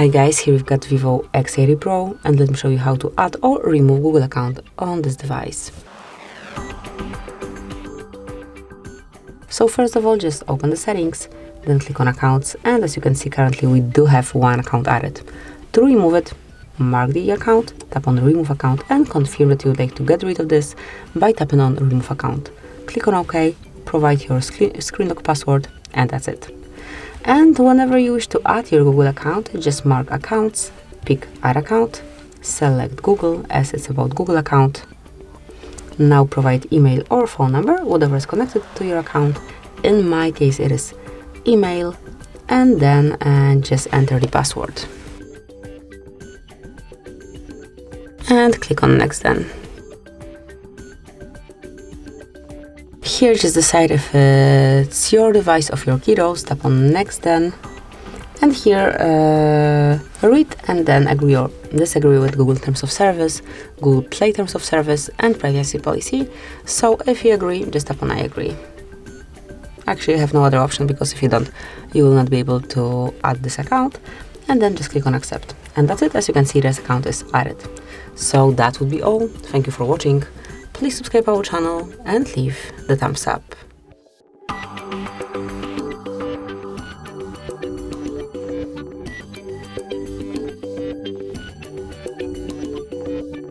Hi guys, here we've got Vivo X80 Pro and let me show you how to add or remove Google account on this device. So first of all, just open the settings, then click on accounts, and as you can see currently we do have one account added. To remove it, mark the account, tap on remove account and confirm that you would like to get rid of this by tapping on remove account. Click on OK, provide your screen lock password, and that's it. And whenever you wish to add your Google account, just mark accounts, pick add account, select Google as it's about Google account. Now provide email or phone number, whatever is connected to your account. In my case it is email, and then just enter the password. And click on next then. Here just decide if it's your device of your kiddos, tap on next then, and here read and then agree or disagree with Google Terms of Service, Google Play Terms of Service and Privacy Policy. So if you agree, just tap on I agree. Actually you have no other option because if you don't, you will not be able to add this account, and then just click on accept. And that's it. As you can see, this account is added. So that would be all. Thank you for watching. Please subscribe our channel and leave the thumbs up.